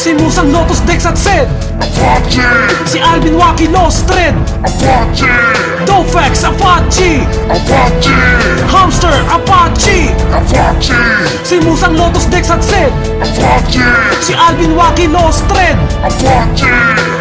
Si Musang Lotus Dex at Sid, Apache, si Alvin Wacky Lost Thread, Apache, Dofex Apache, Apache, Hamster Apache. Apache, Si Musang Lotus Dex at Sid, Apache, si Alvin Wacky Lost Thread, Apache,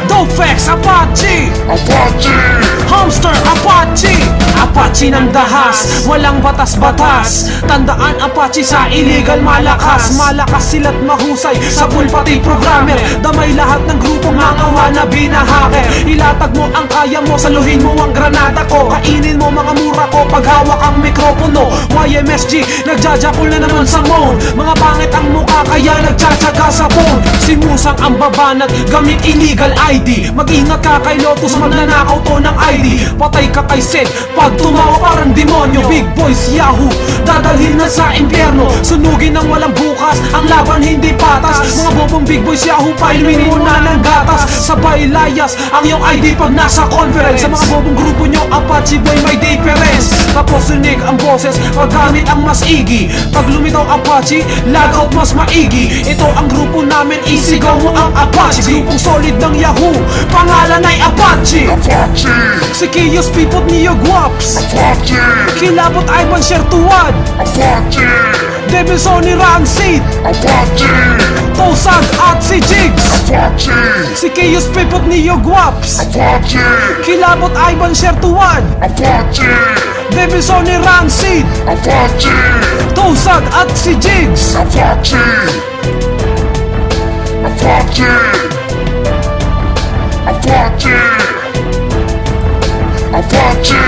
Dofex Apache, Apache, Hamster Apache. Apache ng dahas, walang batas-batas. Tandaan Apache sa illegal malakas. Malakas sila't mahusay sa pati programmer. Damay lahat ng grupong mga wannabe na hacker. Ilatag mo ang kaya mo, saluhin mo ang granada ko. Kainin mo mga mura ko pag hawak ang mikropono. YMSG, nagjajakol na naman sa mode. Mga pangit ang mukha kaya nagtsatsaga sa phone. Si Musang ang babanat, gamit illegal ID. Mag-ingat ka kay Lotus, magnanakaw to ng ID. Patay ka kay Sid, pag tumawa parang demonyo. Big boys Yahoo, dadalhin na sa impyerno. Sunugin ng walang bukas, ang laban hindi patas. Mga bobong big boys Yahoo, pailuin mo na ng gatas. Sabay layas ang iyong ID pag nasa conference. Sa mga bobong grupo nyo, Apache boy may difference. Tapos sunig ang boses, paggamit ang mas igi. Pag lumitaw Apache, lagout mas maigi. Ito ang grupo namin, isigaw mo ang Apache. Grupong solid ng Yahoo, pangalan ay Apache. Apache, Si Kios Pipot Neo Guaps, Apache, Kilabot Ivan Shertuad, Apache, Devil Sony Rancid, Apache, Tosag at si Jigs. Apache, Si Kios Pipot Neo Guaps, Apache, Kilabot Ivan Shertuad, Apache, Devil Sony Rancid, Apache, Tosag at si Jigs. Apache, Apache, Apache, Apache.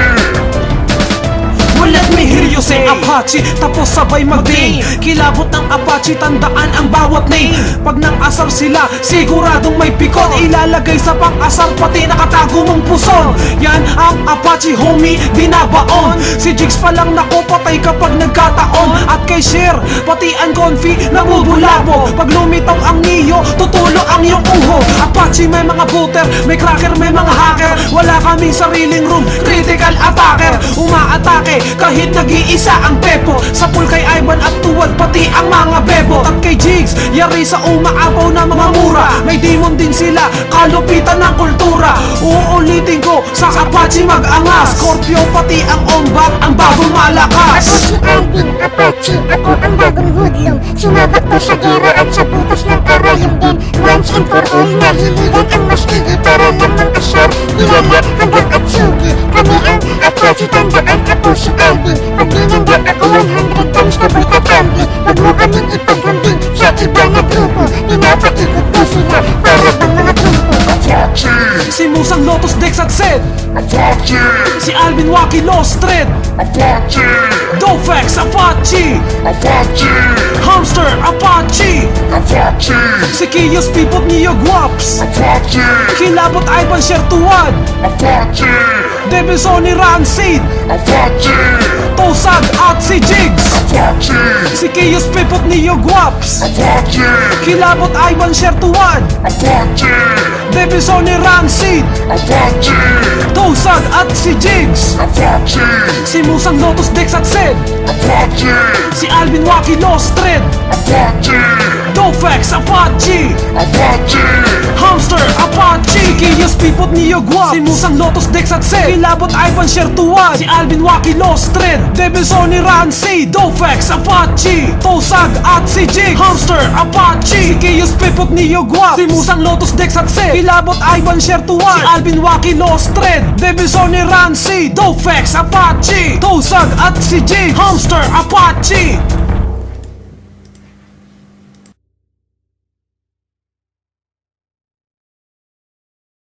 Well, let me hear you say Apache, tapos sabay mag-ding. Kilabot ng Apache, tandaan ang bawat name. Pag nang asar sila, siguradong may pikon. Ilalagay sa pang-asar, pati nakatago mong puson. Yan ang Apache, homie, dinabaon. Si Jigs pa lang naku, patay kapag nagkataon. At kay Sher, pati ang Confi, namubulabo. Pag lumitaw ang Neo, tutulo ang iyong uho. Apache, may mga booter, may cracker, may mga hacker. Wala kaming sariling room, critical attacker. Umaatake, kahit nag-iisa ang pepo. Sa pool kay Ivan at Tuwad, pati ang mga bebo. At kay Jigs, yari sa umaapaw na mga mura. May demon din sila, kalupitan ng kultura. Uulitin ko, sa Apache mag-angas. Scorpio pati ang ombak, ang bagong malakas. Ako si Alvin Apache, ako ang bagong hoodlum. Sumabak to sa gera at sa butas ng karayom din. Once and for all, nahiligan ang maskigi para lamang asar. Ilala hanggang Atsugi, kami ang Apache, tandaan ako si Alvin. Pag dinanda ako 100 times double katambi. Wag mo kaming ipaghambing sa iba na grupo. Pinapaikot ko sila para bang mga trumpo. Apache, Si Musang Lotus Dex at Sid, Apache, si Alvin Wacky Lost Thread, Apache, Dofex Apache, Apache, Hamster Apache, Apache, si Kios Pipot Neo Guaps, Apache, Kilabot Ivan Shertuad, Apache, Devil Sony Rancid, Apache, Tosag at si Jigs. Apache, Si Kios Pipot Neo Guaps, Apache, Kilabot Ivan Shertuad, Apache, Devil Sony Rancid, Apache, Tosag at si Jigs. Apache, Si Musang Lotus Dex at Sid, Apache, si Alvin Wacky Lost Thread, Apache, Dofex Apache, Apache, Hamster Apache, Kios Pipot Neo Guaps, si Musang Lotus Dex at Sid, Kilabot Ivan Shertuad, si Alvin Wacky Lost Thread, Devil Sony Rancid, Dofex Apache, Tosag at si Jigs. Hamster Apache, si Kios Pipot Neo Guaps, si Musang Lotus Dex at Sid, Kilabot Ivan Shertuad, si Alvin Wacky Lost Thread, Devil Sony Rancid, Dofex Apache, Tosag at si Jigs. Hamster Apache.